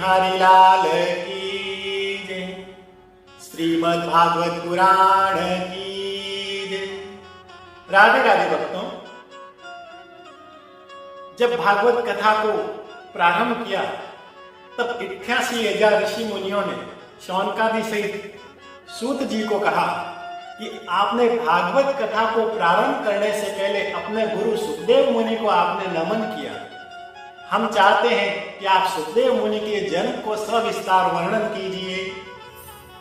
बिहारी लाल की जय। श्रीमद् भागवत पुराण की जय। राधे राधे भक्तों, जब भागवत कथा को प्रारंभ किया तब 88,000 ऋषि मुनियों ने शौनकादि सहित सूत जी को कहा कि आपने भागवत कथा को प्रारंभ करने से पहले अपने गुरु सुखदेव मुनि को आपने नमन किया। हम चाहते हैं कि आप सुखदेव मुनि के जन्म को सविस्तार वर्णन कीजिए।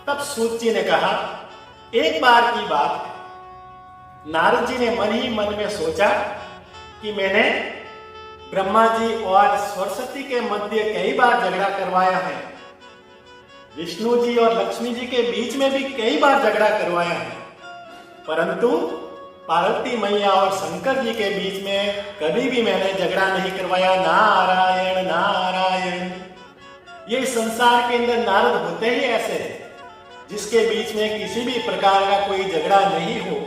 तब सूत जी ने कहा, एक बार की बात है, नारद जी ने मन ही मन में सोचा कि मैंने ब्रह्मा जी और सरस्वती के मध्य कई बार झगड़ा करवाया है, विष्णु जी और लक्ष्मी जी के बीच में भी कई बार झगड़ा करवाया है, परंतु पार्वती मैया और शंकर जी के बीच में कभी भी मैंने झगड़ा नहीं करवाया। नारायण नारायण। ये संसार के अंदर नारद होते ही ऐसे हैं जिसके बीच में किसी भी प्रकार का कोई झगड़ा नहीं हो।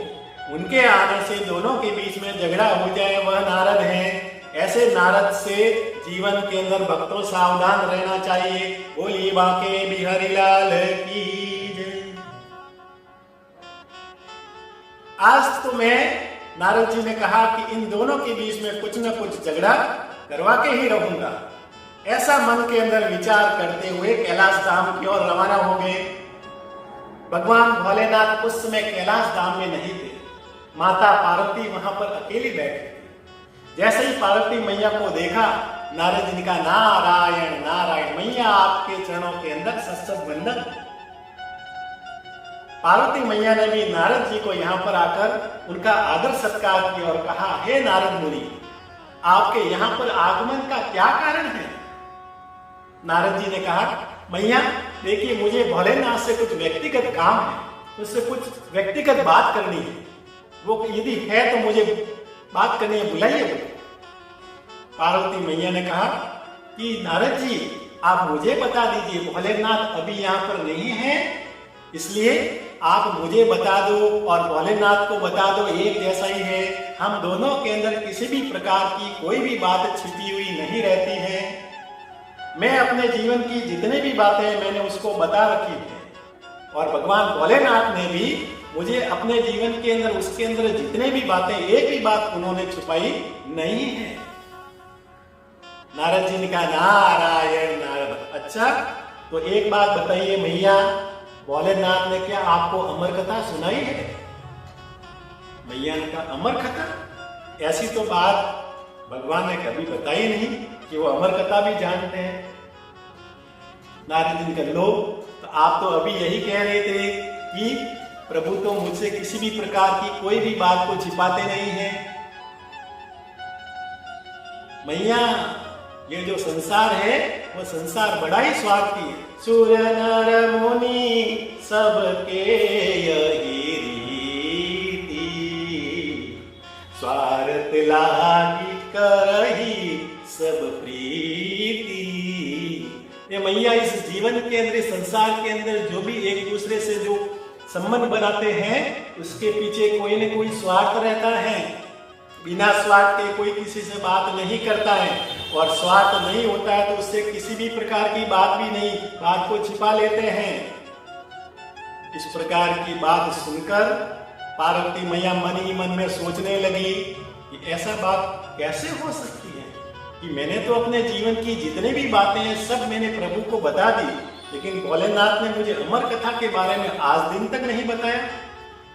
उनके आने से दोनों के बीच में झगड़ा हो जाए, वह नारद हैं। ऐसे नारद से जीवन के अंदर भक्तों सावधान रहना चाहिए। बोलिए बांके बिहारी लाल की जय। आज तो मैं नारद जी ने कहा कि इन दोनों के बीच में कुछ न कुछ झगड़ा करवा के ही रहूंगा। ऐसा मन के अंदर विचार करते हुए कैलाश धाम की ओर रवाना हो गए। भगवान भोलेनाथ उस समय कैलाश धाम में नहीं थे, माता पार्वती वहां पर अकेली बैठी। जैसे ही पार्वती मैया को देखा, नारद जी ने कहा, नारायण नारायण, मैया आपके चरणों के अंदर सत्सत वंदन। पार्वती मैया ने भी नारद जी को यहाँ पर आकर उनका आदर सत्कार किया और कहा, हे नारद मुनि, आपके यहाँ पर आगमन का क्या कारण है? नारद जी ने कहा, मैया देखिए, मुझे भोलेनाथ से कुछ व्यक्तिगत काम है, उससे कुछ व्यक्तिगत बात करनी है। वो यदि है तो मुझे बात करनी है, बुलाइए। पार्वती मैया ने कहा कि नारद जी आप मुझे बता दीजिए, भोलेनाथ अभी यहाँ पर नहीं है, इसलिए आप मुझे बता दो और भोलेनाथ को बता दो, एक जैसा ही है। हम दोनों के अंदर किसी भी प्रकार की कोई भी बात छिपी हुई नहीं रहती है। मैं अपने जीवन की जितनी भी बातें मैंने उसको बता रखी है और भगवान भोलेनाथ ने भी मुझे अपने जीवन के अंदर उसके अंदर जितने भी बातें, एक भी बात उन्होंने छुपाई नहीं है। नारद जी ने कहा, नारायण नारायण। अच्छा, तो एक बात बताइए मैया, भोलेनाथ ने क्या आपको अमर कथा सुनाई है? मैया ने कहा, अमर कथा? ऐसी तो बात भगवान ने कभी बताई नहीं कि वो अमर कथा भी जानते हैं। नारद जी ने कहा, लो, तो आप तो अभी यही कह रहे थे कि प्रभु तो मुझसे किसी भी प्रकार की कोई भी बात को छिपाते नहीं है। मैया, ये जो संसार है वो संसार बड़ा ही स्वार्थी है। सुर नर मुनि सबके यही रीति, स्वार्थ लागी करही सब प्रीति। ये मैया, इस जीवन के अंदर, इस संसार के अंदर जो भी एक दूसरे से जो संबंध बनाते हैं, उसके पीछे कोई न कोई स्वार्थ रहता है। बिना स्वार्थ के कोई किसी से बात नहीं करता है और स्वार्थ नहीं होता है तो उससे किसी भी प्रकार की बात भी नहीं, बात को छिपा लेते हैं। इस प्रकार की बात सुनकर पार्वती मैया मन ही मन में सोचने लगी कि ऐसा बात कैसे हो सकती है कि मैंने तो अपने जीवन की जितनी भी बातें हैं सब मैंने प्रभु को बता दी, लेकिन भोलेनाथ ने मुझे अमर कथा के बारे में आज दिन तक नहीं बताया।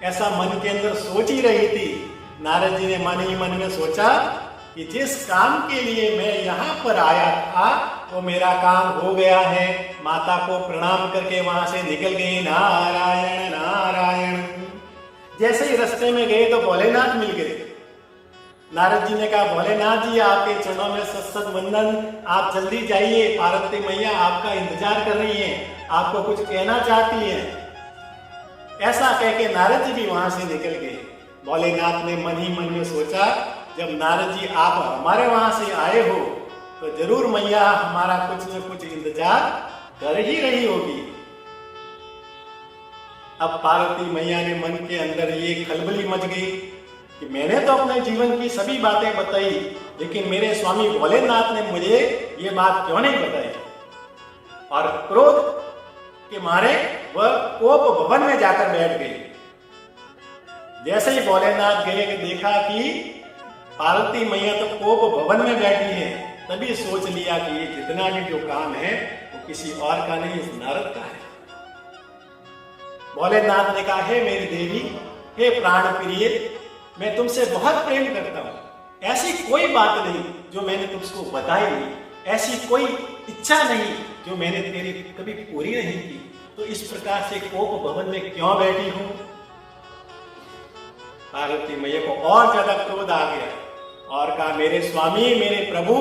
ऐसा मन के अंदर सोच ही रही थी। नारद जी ने मन ही मन में सोचा कि जिस काम के लिए मैं यहाँ पर आया था वो मेरा काम हो गया है। माता को प्रणाम करके वहां से निकल गए। नारायण नारायण। जैसे ही रास्ते में गए तो भोलेनाथ मिल गए। नारद जी ने कहा, भोलेनाथ जी आपके चरणों में सत्सत वंदन, आप जल्दी जाइए, पार्वती मैया आपका इंतजार कर रही है, आपको कुछ कहना चाहती है। ऐसा कह के नारद जी भी वहां से निकल गए। भोलेनाथ ने मन ही मन में सोचा, जब नारद जी आप हमारे वहां से आए हो तो जरूर मैया हमारा कुछ न कुछ इंतजार कर ही रही होगी। अब पार्वती मैया ने मन के अंदर ये खलबली मच गई कि मैंने तो अपने जीवन की सभी बातें बताई, लेकिन मेरे स्वामी भोलेनाथ ने मुझे ये बात क्यों नहीं बताई। और क्रोध के मारे वह कोप भवन में जाकर बैठ गई। जैसे ही भोलेनाथ गए देखा कि पार्वती मैया तो कोप भवन में बैठी है, तभी सोच लिया कि ये जितना भी जो काम है वो किसी और का नहीं, इस नारद का है। भोलेनाथ ने कहा, हे मेरी देवी, हे प्राण प्रिय, मैं तुमसे बहुत प्रेम करता हूं। ऐसी कोई बात नहीं जो मैंने तुमको बताई नहीं, ऐसी कोई इच्छा नहीं जो मैंने तेरी कभी पूरी नहीं की, तो इस प्रकार से कोप भवन में क्यों बैठी हूं? पार्वती मैया को और ज्यादा क्रोध आ गया और कहा, मेरे स्वामी, मेरे प्रभु,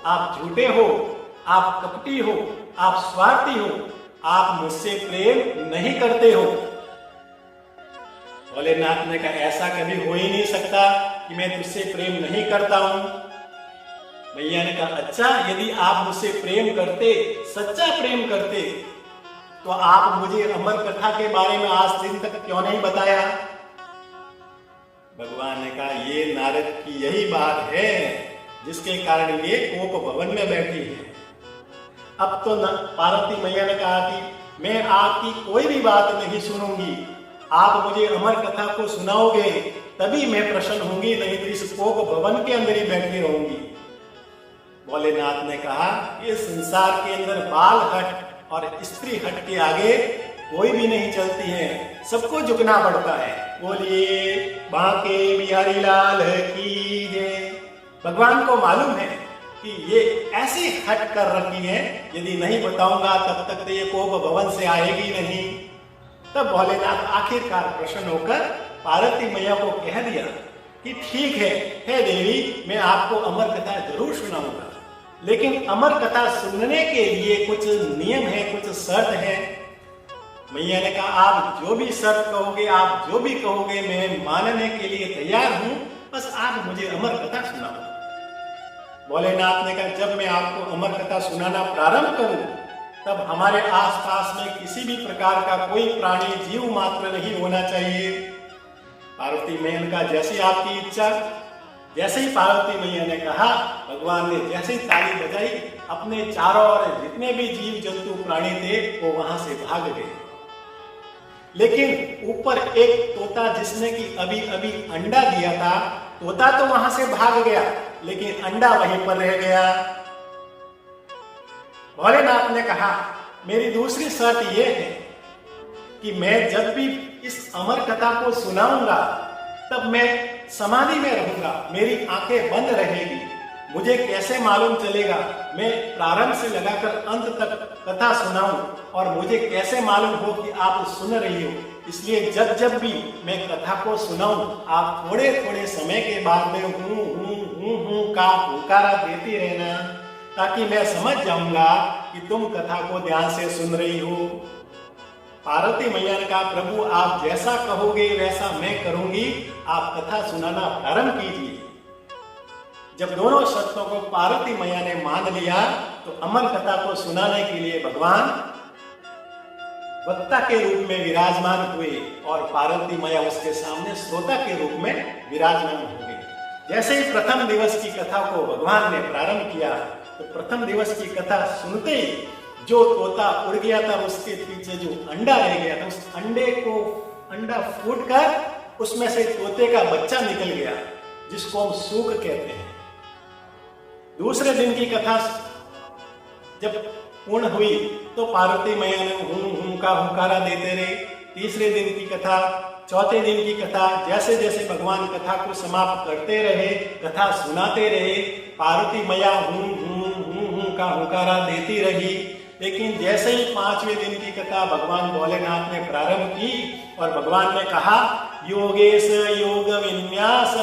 आप झूठे हो, आप कपटी हो, आप स्वार्थी हो, आप मुझसे प्रेम नहीं करते हो। भोलेनाथ ने कहा, ऐसा कभी हो ही नहीं सकता कि मैं तुझसे प्रेम नहीं करता हूं। मैया ने कहा, अच्छा, यदि आप मुझसे प्रेम करते, सच्चा प्रेम करते, तो आप मुझे अमर कथा के बारे में आज दिन तक क्यों नहीं बताया? भगवान ने कहा, ये नारद की यही बात है जिसके कारण ये कोप भवन में बैठी है। अब तो पार्वती मैया ने कहा कि मैं आपकी कोई भी बात नहीं सुनूंगी, आप मुझे अमर कथा को सुनाओगे तभी मैं प्रसन्न होंगी, नहीं तो इस कोप भवन के अंदर ही बैठी रहूंगी। भोलेनाथ ने कहा, इस संसार के अंदर बाल हट और स्त्री हट के आगे कोई भी नहीं चलती है, सबको झुकना पड़ता है। बोलिए बांके बिहारी लाल की जय। भगवान को मालूम है कि ये ऐसी हट कर रखी है, यदि नहीं बताऊंगा तब तक तो ये कोप भवन से आएगी नहीं। तब भोलेनाथ आखिरकार प्रसन्न होकर पार्वती मैया को कह दिया कि ठीक है, हे देवी, मैं आपको अमर कथा जरूर सुनाऊंगा, लेकिन अमर कथा सुनने के लिए कुछ नियम है, कुछ शर्त है। मैया ने कहा, आप जो भी शर्त कहोगे, आप जो भी कहोगे, मैं मानने के लिए तैयार हूं, बस आप मुझे अमर कथा सुनाओ। भोलेनाथ ने कहा, जब मैं आपको अमर कथा सुनाना प्रारंभ करूं, तब हमारे आसपास में किसी भी प्रकार का कोई प्राणी जीव मात्र नहीं होना चाहिए। पार्वती मैया ने कहा, जैसी आपकी इच्छा। जैसे ही पार्वती मैया ने कहा, भगवान ने जैसे ही ताली बजाई, अपने चारों ओर जितने भी जीव जंतु प्राणी थे वो वहां से भाग गए। लेकिन ऊपर एक तोता, जिसने कि अभी अभी अंडा दिया था, तोता तो वहां से भाग गया, लेकिन अंडा वहीं पर रह गया। भोलेनाथ ने कहा, मेरी दूसरी शर्त यह है कि मैं जब भी इस अमर कथा को सुनाऊंगा तब मैं समाधि में रहूंगा, मेरी आंखें बंद रहेगी। मुझे कैसे मालूम चलेगा, मैं प्रारंभ से लगाकर अंत तक कथा सुनाऊं और मुझे कैसे मालूम हो कि आप सुन रही हो? इसलिए जब जब भी मैं कथा को सुनाऊं, आप थोड़े थोड़े समय के बाद में हूं का हुकारा देती रहना, ताकि मैं समझ जाऊंगा कि तुम कथा को ध्यान से सुन रही हो। पार्वती मैया ने कहा, प्रभु आप जैसा कहोगे वैसा मैं करूंगी, आप कथा सुनाना प्रारंभ कीजिए। जब दोनों शर्तों को पार्वती मैया ने मान लिया, तो अमर कथा को सुनाने के लिए भगवान वक्ता के रूप में विराजमान हुए और पार्वती मैया उसके सामने श्रोता के रूप में विराजमान हो गई। जैसे ही प्रथम दिवस की कथा को भगवान ने प्रारंभ किया, तो प्रथम दिवस की कथा सुनते ही जो तोता उड़ गया था, उसके पीछे जो अंडा रह गया था, उस अंडा फूटकर उसमें से तोते का बच्चा निकल गया, जिसको हम सूक कहते हैं। दूसरे दिन की कथा जब पूर्ण हुई तो पार्वती मैया ने हूं का हुकारा देते रहे। तीसरे दिन की कथा, चौथे दिन की कथा, जैसे जैसे भगवान कथा को समाप्त करते रहे, कथा सुनाते रहे, पार्वती मैया हूं का हुकारा देती रही। लेकिन जैसे ही पांचवें दिन की कथा भगवान भोलेनाथ ने प्रारंभ की और भगवान ने कहा, योगेश योग विन्यास।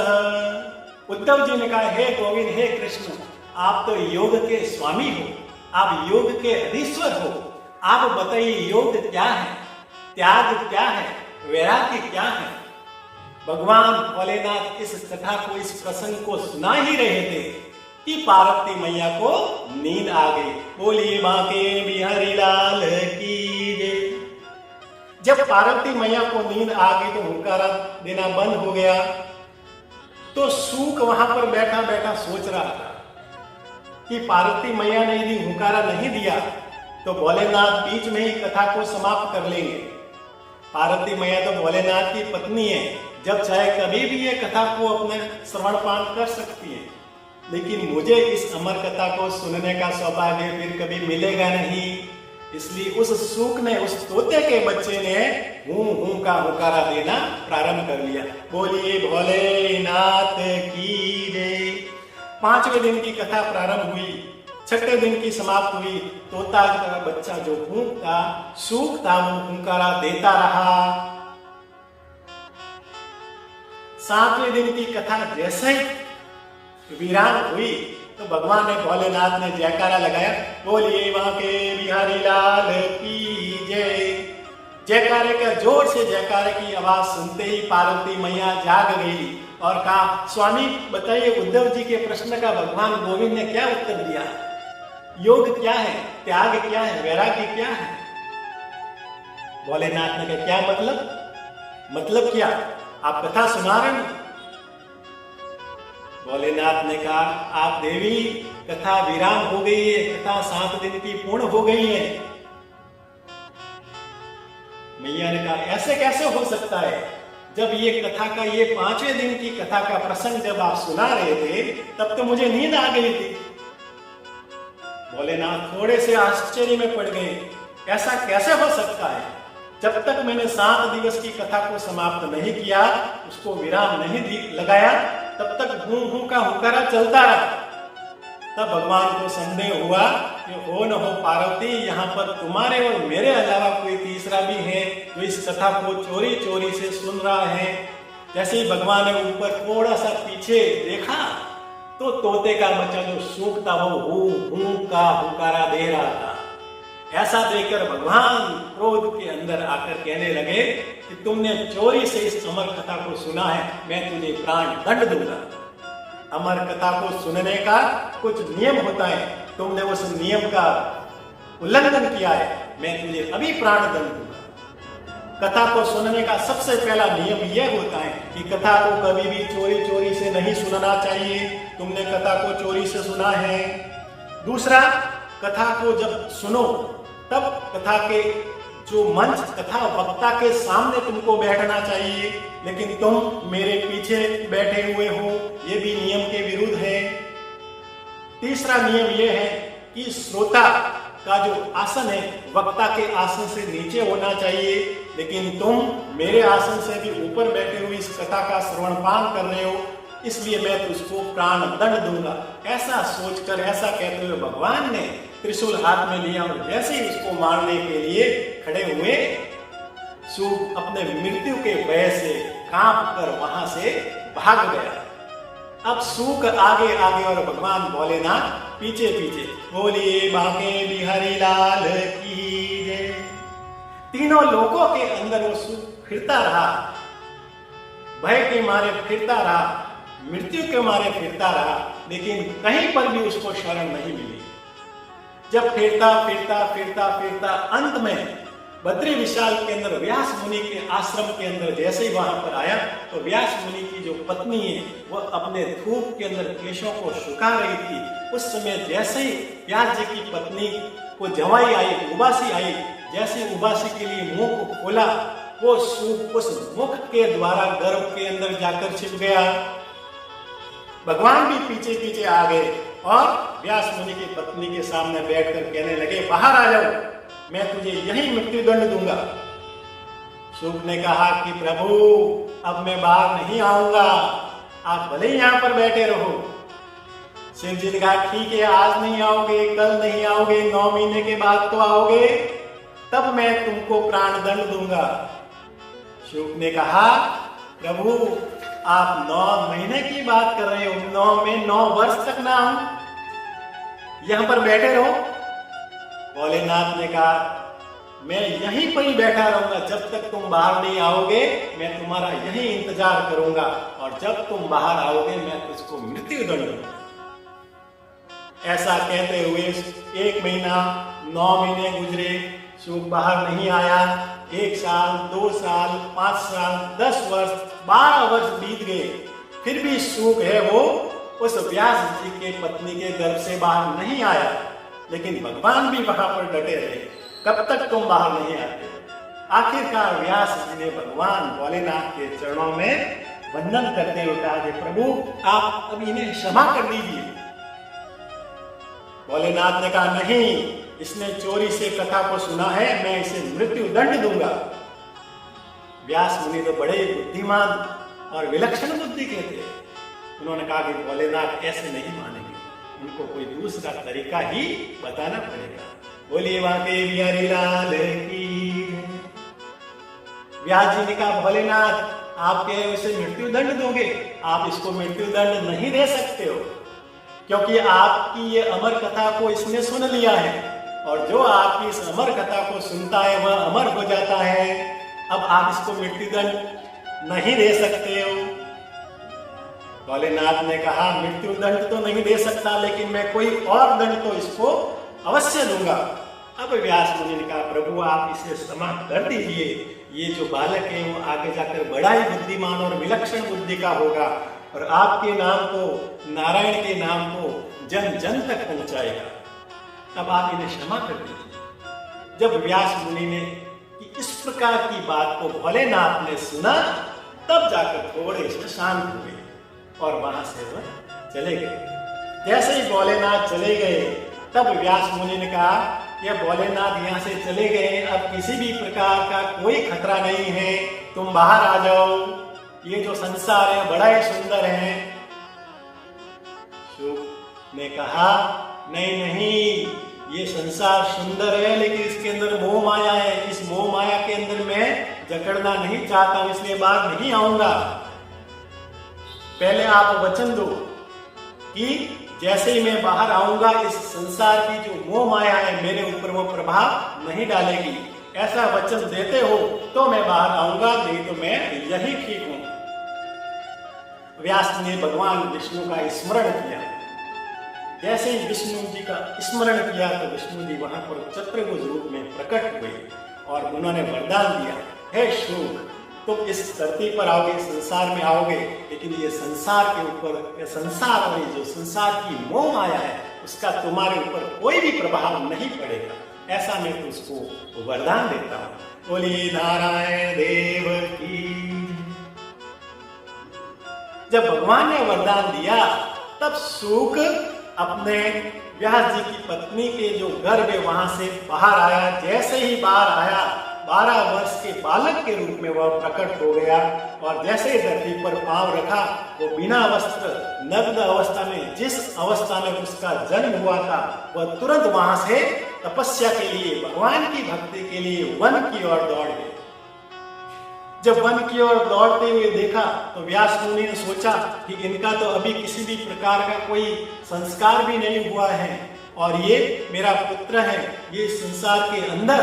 उद्धव जी ने कहा, हे गोविंद, हे कृष्ण, आप तो योग के स्वामी हो, आप योग के अधीश्वर हो, आप बताइए योग क्या है, त्याग क्या है, वैराग्य क्या है। भगवान भोलेनाथ इस कथा को, इस प्रसंग को सुना ही रहे थे कि पार्वती मैया को नींद आ गई। बोलिए बांके बिहारी लाल की जय। जब पार्वती मैया को नींद आ गई तो हुंकारा देना बंद हो गया। तो सूक वहां पर बैठा बैठा सोच रहा था कि पार्वती मैया ने यदि हुंकारा नहीं दिया तो भोलेनाथ बीच में ही कथा को समाप्त कर लेंगे। पार्वती मैया तो भोलेनाथ की पत्नी है, जब चाहे कभी भी ये कथा को अपने श्रवणपान कर सकती है। लेकिन मुझे इस अमर कथा को सुनने का सौभाग्य फिर कभी मिलेगा नहीं, इसलिए उस सूक ने, उस तोते के बच्चे ने हूं हूं का हुकारा देना प्रारंभ कर लिया। बोलिए भोलेनाथ की जय। 5वें दिन की कथा प्रारंभ हुई, 6ठे दिन की समाप्त हुई। तोता का बच्चा जो हूं था, सूक था, वो हुंकारा देता रहा। 7वें दिन की कथा जैसे ही विराम हुई तो भगवान ने, भोलेनाथ ने जयकारा लगाया, बोलिए वहां के बिहारी लाल की जय। जयकारे का, जोर से जयकारे की आवाज सुनते ही पार्वती मैया जाग गई और कहा, स्वामी बताइए उद्धव जी के प्रश्न का भगवान गोविंद ने क्या उत्तर दिया? योग क्या है, त्याग क्या है, वैराग्य क्या है? भोलेनाथ ने कहा, क्या मतलब क्या? आप कथा सुना रहे हो? भोलेनाथ ने कहा, आप देवी, कथा विराम हो गई है, कथा 7 दिन की पूर्ण हो गई है। मैया ने कहा, ऐसे कैसे हो सकता है? जब ये कथा का, ये 5वें दिन की कथा का प्रसंग जब आप सुना रहे थे, तब तो मुझे नींद आ गई थी। भोलेनाथ थोड़े से आश्चर्य में पड़ गए, ऐसा कैसे हो सकता है? जब तक मैंने 7 दिवस की कथा को समाप्त नहीं किया, उसको विराम नहीं लगाया, तब तक हूं हूं का हुकारा चलता रहा। तब भगवान को संदेह हुआ कि हो न हो पार्वती, यहाँ पर तुम्हारे और मेरे अलावा कोई तीसरा भी है जो इस कथा को चोरी चोरी से सुन रहा है। जैसे ही भगवान ने ऊपर थोड़ा सा पीछे देखा तो तोते का बच्चा जो सूक था वो हूं का हुकारा दे रहा था। ऐसा देखकर भगवान क्रोध के अंदर आकर कहने लगे कि तुमने चोरी से इस अमर कथा को सुना है, मैं तुझे प्राण दंड दूंगा। अमर कथा को सुनने का कुछ नियम होता है, तुमने उस नियम का उल्लंघन किया है, मैं तुझे अभी प्राण दंड दूंगा। कथा को सुनने का सबसे पहला नियम यह होता है कि कथा को कभी भी चोरी चोरी से नहीं सुनना चाहिए। तुमने कथा को चोरी से सुना है। दूसरा, कथा को जब सुनो तब कथा के जो मंच, कथा वक्ता के सामने तुमको बैठना चाहिए, लेकिन तुम मेरे पीछे बैठे हुए हो, ये भी नियम के विरुद्ध है। तीसरा नियम यह है कि श्रोता का जो आसन है वक्ता के आसन से नीचे होना चाहिए, लेकिन तुम मेरे आसन से भी ऊपर बैठे हुए इस कथा का श्रवणपान कर रहे हो, इसलिए मैं तुझको प्राण दंड दूंगा। ऐसा सोचकर, ऐसा कहते हुए भगवान ने त्रिशूल हाथ में लिया और जैसे ही उसको मारने के लिए खड़े हुए, सूक अपने मृत्यु के भय से कांप कर वहां से भाग गया। अब सूक आगे आगे और भगवान भोलेनाथ पीछे पीछे। बोलिए बांके बिहारी लाल की जय। तीनों लोगों के अंदर वो सूक फिरता रहा, भय के मारे फिरता रहा, मृत्यु के मारे फिरता रहा, लेकिन कहीं पर भी उसको शरण नहीं मिली। जब फिरता फिरता फिरता फिरता अंत में बद्री विशाल के अंदर व्यास मुनि के आश्रम के अंदर जैसे ही वहां पर आया तो व्यास मुनि की जो पत्नी है वह अपने धूप के अंदर केशों को सुखा रही थी। उस समय जैसे ही व्यास जी की पत्नी को जवाई आई, उबासी आई, जैसे उबासी के लिए मुंह को खोला, वो सूप उस मुख के द्वारा गर्भ के अंदर जाकर छिप गया। भगवान भी पीछे पीछे आ गए और व्यास मुनि की पत्नी के सामने बैठकर कहने लगे, बाहर आ जाओ, मैं तुझे यही मृत्यु दंड दूंगा। सूक ने कहा कि प्रभु अब मैं बाहर नहीं आऊंगा, आप भले ही यहाँ पर बैठे रहो। शिव जी ने कहा ठीक है, आज नहीं आओगे, कल नहीं आओगे, 9 महीने के बाद तो आओगे, तब मैं तुमको प्राण दंड दूंगा। सूक ने कहा प्रभु आप 9 महीने की बात कर रहे हो, 9 में 9 वर्ष तक ना आऊं, यहां पर बैठे रहो। भोलेनाथ ने कहा मैं यहीं पर ही बैठा रहूंगा, जब तक तुम बाहर नहीं आओगे मैं तुम्हारा यही इंतजार करूंगा, और जब तुम बाहर आओगे मैं तुझको मृत्यु दंड दूंगा। ऐसा कहते हुए 1 महीना 9 महीने गुजरे, सूक बाहर नहीं आया। 1 साल, 2 साल, 5 साल, 10 वर्ष, 12 वर्ष बीत गए, फिर भी सूक है वो उस व्यास जी के पत्नी के गर्भ से बाहर नहीं आया। लेकिन भगवान भी वहां पर डटे रहे, कब तक तुम बाहर नहीं आते। आखिरकार व्यास जी ने भगवान भोलेनाथ के चरणों में वंदन करते हुए कहा कि प्रभु आप अब इन्हें क्षमा कर दीजिए। भोलेनाथ ने कहा नहीं, इसने चोरी से कथा को सुना है, मैं इसे मृत्यु दंड दूंगा। व्यास मुनि तो बड़े बुद्धिमान और विलक्षण बुद्धि के थे। उन्होंने कहा कि भोलेनाथ ऐसे नहीं मानेंगे, उनको कोई दूसरा तरीका ही बताना पड़ेगा। बोलिए वाके बिहारी लाल की। व्यास जी ने कहा भोलेनाथ आप क्या इसे मृत्यु दंड दोगे? आप इसको मृत्यु दंड नहीं दे सकते हो, क्योंकि आपकी ये अमर कथा को इसने सुन लिया है, और जो आपकी इस अमर कथा को सुनता है वह अमर हो जाता है। अब आप इसको मृत्यु दंड नहीं दे सकते हो। भोलेनाथ ने कहा मृत्यु दंड तो नहीं दे सकता, लेकिन मैं कोई और दंड तो इसको अवश्य दूंगा। अब व्यास मुनि ने कहा प्रभु आप इसे क्षमा कर दीजिए, ये जो बालक है वो आगे जाकर बड़ा ही बुद्धिमान और विलक्षण बुद्धि का होगा, और आपके नाम को, नारायण के नाम को जन जन तक पहुंचाएगा। अब आप इन्हें क्षमा कर दीजिए। जब व्यास मुनि ने कि इस प्रकार की बात को भोलेनाथ ने सुना, तब जाकर थोड़े से शांत हुए और वहां से वह चले गए। जैसे ही भोलेनाथ चले गए, तब व्यास मुनि ने कहा यह भोलेनाथ यहाँ से चले गए, अब किसी भी प्रकार का कोई खतरा नहीं है, तुम बाहर आ जाओ, ये जो संसार है बड़ा ही सुंदर है। शुक ने कहा नहीं नहीं, ये संसार सुंदर है, लेकिन इसके अंदर मोह माया है, इस मोह माया के अंदर मैं जकड़ना नहीं चाहता हूं, इसलिए बाहर नहीं आऊंगा। पहले आप वचन दो कि जैसे ही मैं बाहर आऊंगा इस संसार की जो मोह माया है मेरे ऊपर वो प्रभाव नहीं डालेगी। ऐसा वचन देते हो तो मैं बाहर आऊंगा, नहीं तो मैं यही ठीक हूं। व्यास ने भगवान विष्णु का स्मरण किया। जैसे ही विष्णु जी का स्मरण किया तो विष्णु जी वहां पर चतुर्भुज रूप में प्रकट हुए और उन्होंने वरदान दिया, हे शुक तुम इस धरती पर आओगे, संसार में आओगे, लेकिन ये संसार के ऊपर, संसार और ये जो संसार की मोह माया है उसका तुम्हारे ऊपर कोई भी प्रभाव नहीं पड़ेगा। ऐसा मैं तुझको वरदान देता हूं। बोलिए नारायण देव की। जब भगवान ने वरदान दिया तब शुक अपने व्यास जी की पत्नी के जो गर्भ है वहां से बाहर आया। जैसे ही बाहर आया 12 वर्ष के बालक के रूप में वह प्रकट हो गया, और जैसे ही धरती पर पांव रखा वो बिना वस्त्र नग्न अवस्था में, जिस अवस्था में उसका जन्म हुआ था, वह तुरंत वहां से तपस्या के लिए, भगवान की भक्ति के लिए वन की ओर दौड़ गए। जब वन की ओर दौड़ते हुए देखा तो व्यास मुनि ने सोचा कि इनका तो अभी किसी भी प्रकार का कोई संस्कार भी नहीं हुआ है, और ये मेरा पुत्र है, ये संसार के अंदर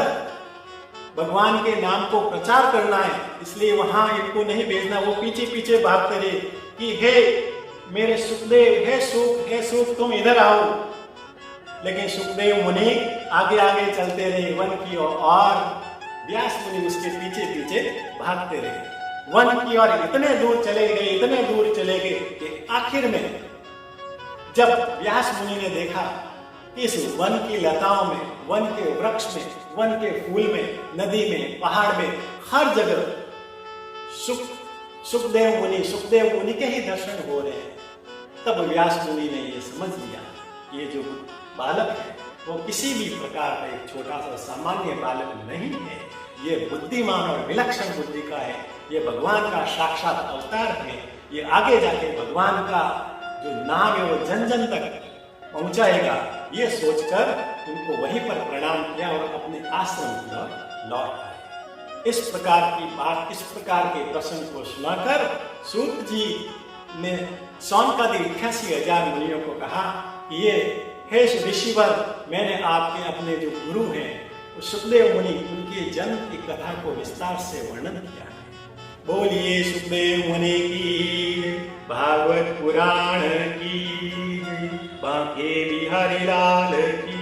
भगवान के नाम को प्रचार करना है, इसलिए वहां इनको नहीं भेजना। वो पीछे पीछे भागते रहे कि हे मेरे सुखदेव, हे सुख तुम इधर आओ। लेकिन सुखदेव मुनि आगे आगे चलते रहे वन की ओर, और व्यास मुनि उसके पीछे पीछे भागते रहे। वन की ओर इतने दूर चले गए, इतने दूर चले गए कि आखिर में जब व्यास मुनि ने देखा इस वन की लताओं में, वन के वृक्ष में, वन के फूल में, नदी में, पहाड़ में, हर जगह सुखदेव मुनि के ही दर्शन हो रहे हैं। तब व्यास मुनि ने ये समझ लिया ये जो बालक है वो किसी भी प्रकार का एक छोटा सा सामान्य बालक नहीं है, ये बुद्धिमान और विलक्षण बुद्धि का है, ये भगवान का साक्षात अवतार है, ये आगे जाके भगवान का जो नाम है वो जन जन तक पहुंचाएगा। ये सोचकर उनको वहीं पर प्रणाम किया और अपने आश्रम की ओर लौट आए। इस प्रकार की बात, इस प्रकार के प्रसंग को सुनाकर सूत जी ने सौनकादि 88,000 मुनियों को कहा कि ये हे ऋषिवर, मैंने आपके अपने जो गुरु हैं सुखदेव मुनि, उनके जन्म की कथा को विस्तार से वर्णन किया है। बोलिए सुखदेव मुनि की, भागवत पुराण की, बांके बिहारी लाल की।